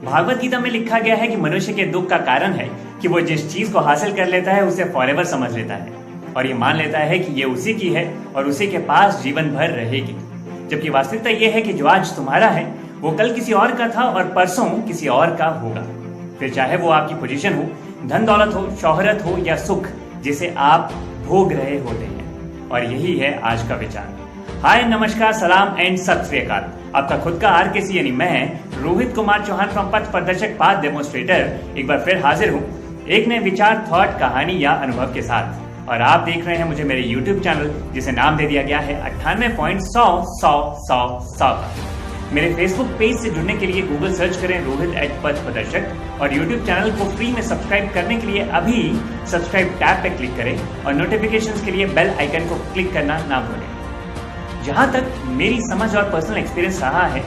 भागवत गीता में लिखा गया है कि मनुष्य के दुख का कारण है कि वो जिस चीज को हासिल कर लेता है उसे फॉरएवर समझ लेता है और ये मान लेता है कि ये उसी की है और उसी के पास जीवन भर रहेगी। जबकि वास्तविकता ये है कि जो आज तुम्हारा है वो कल किसी और का था और परसों किसी और का होगा। फिर चाहे वो आपकी पोजीशन हो, धन दौलत हो, शोहरत हो या सुख जिसे आप भोग रहे होते हैं। और यही है आज का विचार। हाय, नमस्कार, सलाम एंड सत श्री अकाल। आपका खुद का आरकेसी यानी मैं रोहित कुमार चौहान फ्रॉम पथ प्रदर्शक पाथ डेमोन्स्ट्रेटर एक बार फिर हाजिर हूँ एक नए विचार, थॉट, कहानी या अनुभव के साथ। और आप देख रहे हैं मुझे मेरे YouTube चैनल जिसे नाम दे दिया गया है 98.100 का। मेरे Facebook पेज से जुड़ने के लिए गूगल सर्च करें रोहित @ पथ प्रदर्शक और YouTube चैनल को फ्री में सब्सक्राइब करने के लिए अभी सब्सक्राइब टैब पे क्लिक करें और नोटिफिकेशंस के लिए बेल आइकन को क्लिक करना ना भूलें। जहां तक मेरी समझ और पर्सनल एक्सपीरियंस रहा है,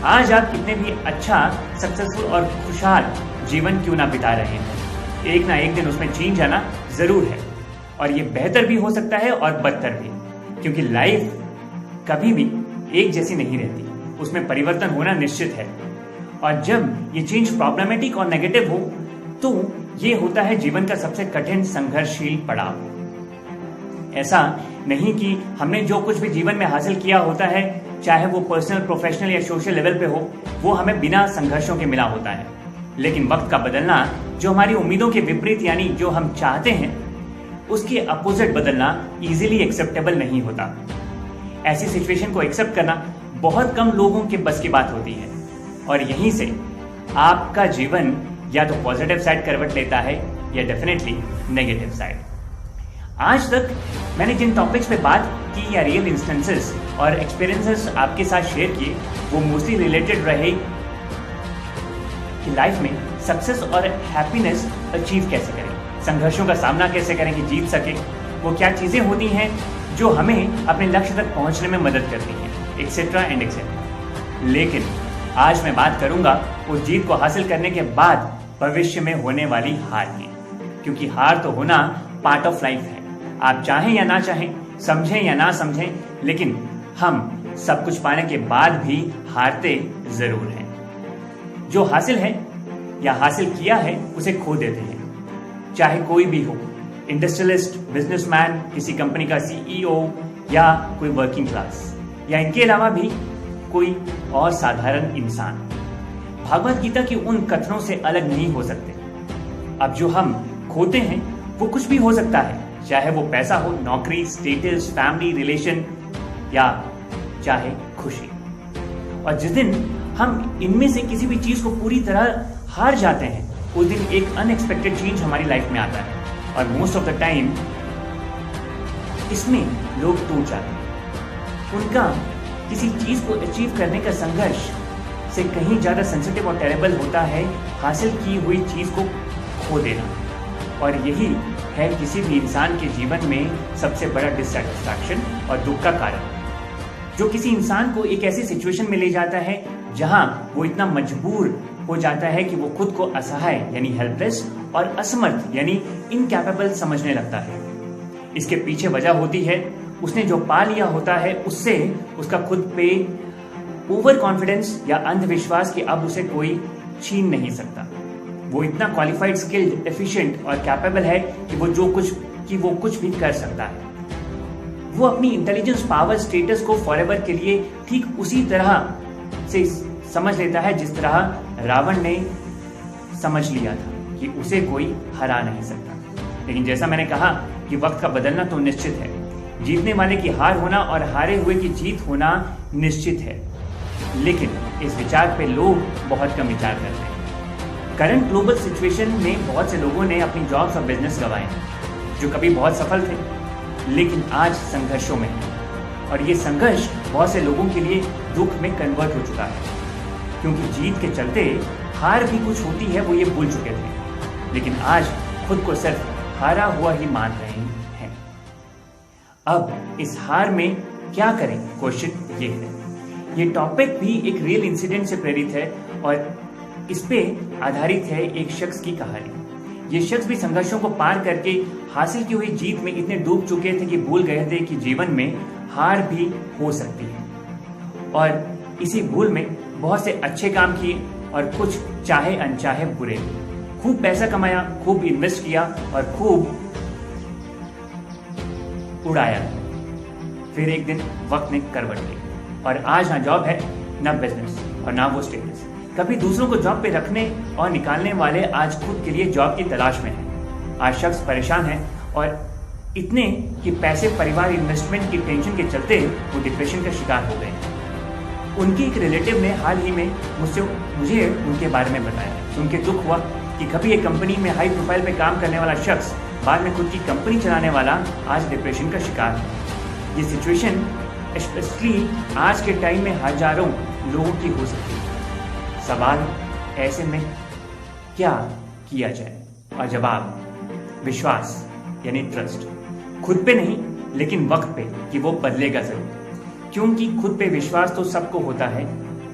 आज आप कितने भी अच्छा, सक्सेसफुल और खुशहाल जीवन क्यों ना बिता रहे हैं, एक ना एक दिन उसमें चेंज आना जरूर है। और ये बेहतर भी हो सकता है और बदतर भी, क्योंकि लाइफ कभी भी एक जैसी नहीं रहती, उसमें परिवर्तन होना निश्चित है। और जब ये चेंज प्रॉब्लमेटिक और नेगेटिव हो तो ये होता है जीवन का सबसे कठिन संघर्षशील पड़ाव। ऐसा नहीं कि हमने जो कुछ भी जीवन में हासिल किया होता है, चाहे वो पर्सनल, प्रोफेशनल या सोशल लेवल पे हो, वो हमें बिना संघर्षों के मिला होता है। लेकिन वक्त का बदलना, जो हमारी उम्मीदों के विपरीत यानी जो हम चाहते हैं उसके अपोजिट बदलना इजीली एक्सेप्टेबल नहीं होता। ऐसी सिचुएशन को एक्सेप्ट करना बहुत कम लोगों के बस की बात होती है और यहीं से आपका जीवन या तो पॉजिटिव साइड करवट लेता है या डेफिनेटली नेगेटिव साइड। आज तक मैंने जिन टॉपिक्स पे बात की या रियल इंस्टेंसेस और एक्सपीरियंसेस आपके साथ शेयर किए, वो मोस्टली रिलेटेड रहे कि लाइफ में सक्सेस और हैप्पीनेस अचीव कैसे करें, संघर्षों का सामना कैसे करें कि जीत सके, वो क्या चीजें होती हैं जो हमें अपने लक्ष्य तक पहुंचने में मदद करती हैं, एक्सेट्रा एंड एक्सेट्रा। लेकिन आज मैं बात करूंगा उस जीत को हासिल करने के बाद भविष्य में होने वाली हार की, क्योंकि हार तो होना पार्ट ऑफ लाइफ है। आप चाहें या ना चाहें, समझें या ना समझें, लेकिन हम सब कुछ पाने के बाद भी हारते जरूर हैं। जो हासिल है या हासिल किया है उसे खो देते हैं, चाहे कोई भी हो, इंडस्ट्रियलिस्ट, बिजनेसमैन, किसी कंपनी का CEO या कोई वर्किंग क्लास या इनके अलावा भी कोई और साधारण इंसान। भागवत गीता की उन कथनों से अलग नहीं हो सकते। अब जो हम खोते हैं वो कुछ भी हो सकता है, चाहे वो पैसा हो, नौकरी, स्टेटस, फैमिली, रिलेशन या चाहे खुशी। और जिस दिन हम इनमें से किसी भी चीज को पूरी तरह हार जाते हैं, उस दिन एक अनएक्सपेक्टेड चेंज हमारी लाइफ में आता है और मोस्ट ऑफ द टाइम इसमें लोग टूट जाते हैं। उनका किसी चीज को अचीव करने का संघर्ष से कहीं ज्यादा सेंसिटिव और टेरेबल होता है हासिल की हुई चीज को खो देना। और यही है किसी भी इंसान के जीवन में सबसे बड़ा डिससैटिस्फैक्शन और दुख का कारण, जो किसी इंसान को एक ऐसी सिचुएशन में ले जाता है जहां वो इतना मजबूर हो जाता है कि वो खुद को असहाय यानी हेल्पलेस और असमर्थ यानी इनकैपेबल समझने लगता है। इसके पीछे वजह होती है उसने जो पा लिया होता है उससे उसका खुद पे ओवर कॉन्फिडेंस या अंधविश्वास कि अब उसे कोई छीन नहीं सकता। वो इतना क्वालिफाइड, स्किल्ड, एफिशिएंट और कैपेबल है कि वो कुछ भी कर सकता है। वो अपनी इंटेलिजेंस, पावर, स्टेटस को फॉरएवर के लिए ठीक उसी तरह से समझ लेता है जिस तरह रावण ने समझ लिया था कि उसे कोई हरा नहीं सकता। लेकिन जैसा मैंने कहा कि वक्त का बदलना तो निश्चित है, जीतने वाले की हार होना और हारे हुए की जीत होना निश्चित है। लेकिन इस विचार पे लोग बहुत कम विचार करते हैं। करंट ग्लोबल सिचुएशन में बहुत से लोगों ने अपनी जॉब्स और बिजनेस गंवाए, जो कभी बहुत सफल थे लेकिन आज संघर्षों में हैं। और ये संघर्ष बहुत से लोगों के लिए दुख में कन्वर्ट हो चुका है, क्योंकि जीत के चलते हार भी कुछ होती है वो ये भूल चुके थे, लेकिन आज खुद को सिर्फ हारा हुआ ही मान रहे हैं। अब इस हार में क्या करें, क्वेश्चन ये है। ये टॉपिक भी एक रियल इंसिडेंट से प्रेरित है और इस पे आधारित है एक शख्स की कहानी। ये शख्स भी संघर्षों को पार करके हासिल की हुई जीत में इतने डूब चुके थे कि भूल गए थे कि जीवन में हार भी हो सकती है। और इसी भूल में बहुत से अच्छे काम किए और कुछ चाहे अनचाहे बुरे। खूब पैसा कमाया, खूब इन्वेस्ट किया और खूब उड़ाया। फिर एक दिन वक्त ने करवट ली और आज ना जॉब है, ना बिजनेस और ना वो स्टेटस। कभी दूसरों को जॉब पे रखने और निकालने वाले आज खुद के लिए जॉब की तलाश में हैं। आज शख्स परेशान है और इतने कि पैसे, परिवार, इन्वेस्टमेंट की टेंशन के चलते वो डिप्रेशन का शिकार हो गए। उनके एक रिलेटिव ने हाल ही में मुझे उनके बारे में बताया। सुन के दुख हुआ कि कभी एक कंपनी में हाई प्रोफाइल पे काम करने वाला शख्स बाद में खुद की कंपनी चलाने वाला आज डिप्रेशन का शिकार है। ये सिचुएशन स्पेशली आज के टाइम में हजारों लोगों की हो सकती है। सवाल ऐसे में क्या किया जाए? और जवाब विश्वास यानी ट्रस्ट। खुद पे नहीं लेकिन वक्त पे कि वो बदलेगा जरूर। क्योंकि खुद पे विश्वास तो सबको होता है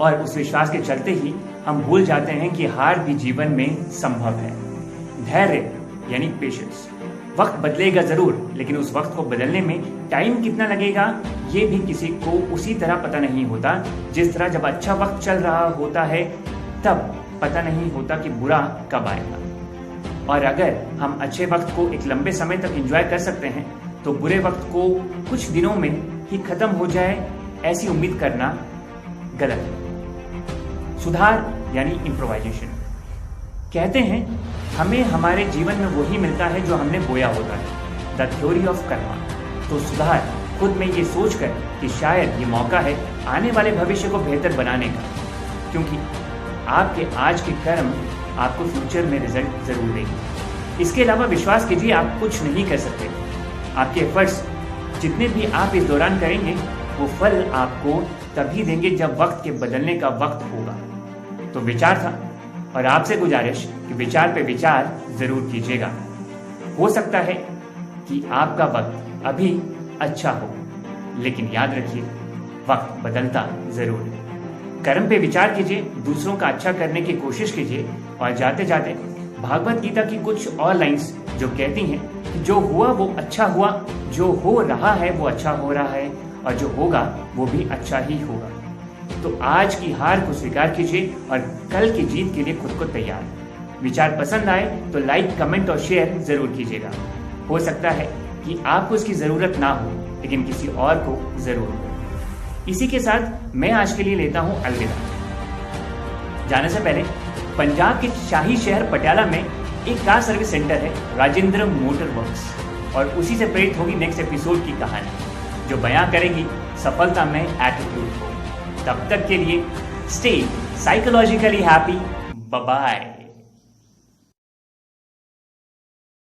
और उस विश्वास के चलते ही हम भूल जाते हैं कि हार भी जीवन में संभव है। धैर्य यानी पेशेंस। वक्त बदलेगा जरूर लेकिन उस वक्त को बदलने में टाइम कितना लगेगा ये भी किसी को उसी तरह पता नहीं होता जिस तरह जब अच्छा वक्त चल रहा होता है तब पता नहीं होता कि बुरा कब आएगा। और अगर हम अच्छे वक्त को एक लंबे समय तक एंजॉय कर सकते हैं तो बुरे वक्त को कुछ दिनों में ही खत्म हो जाए ऐसी उम्मीद करना गलत है। सुधार यानी इम्प्रोवाइजेशन। कहते हैं हमें हमारे जीवन में वही मिलता है जो हमने बोया होता है, द थ्योरी ऑफ कर्मा। तो सुधार खुद में ये सोचकर कि शायद ये मौका है आने वाले भविष्य को बेहतर बनाने का, क्योंकि आपके आज के कर्म आपको फ्यूचर में रिजल्ट जरूर देंगे। इसके अलावा विश्वास कीजिए आप कुछ नहीं कर सकते। आपके एफर्ट्स जितने भी आप इस दौरान करेंगे वो फल आपको तभी देंगे जब वक्त के बदलने का वक्त होगा। तो विचार था और आपसे गुजारिश कि विचार पे विचार जरूर कीजिएगा। हो सकता है कि आपका वक्त अभी अच्छा हो लेकिन याद रखिए वक्त बदलता जरूर है। कर्म पे विचार कीजिए, दूसरों का अच्छा करने की कोशिश कीजिए और जाते जाते भागवत गीता की कुछ और लाइंस जो कहती हैं कि जो हुआ वो अच्छा हुआ, जो हो रहा है वो अच्छा हो रहा है और जो होगा वो भी अच्छा ही होगा। तो आज की हार को स्वीकार कीजिए और कल की जीत के लिए खुद को तैयार। विचार पसंद आए तो लाइक, कमेंट और शेयर जरूर कीजिएगा। हो सकता है कि आपको इसकी जरूरत ना हो लेकिन किसी और को जरूर हो। इसी के साथ मैं आज के लिए लेता हूं अलविदा। जाने से पहले पंजाब के शाही शहर पटियाला में एक कार सर्विस सेंटर है, राजेंद्र मोटर वर्क्स, और उसी से प्रेरित होगी नेक्स्ट एपिसोड की कहानी जो बयां करेगी सफलता में एटीट्यूड को। तब तक के लिए stay psychologically happy. Bye bye.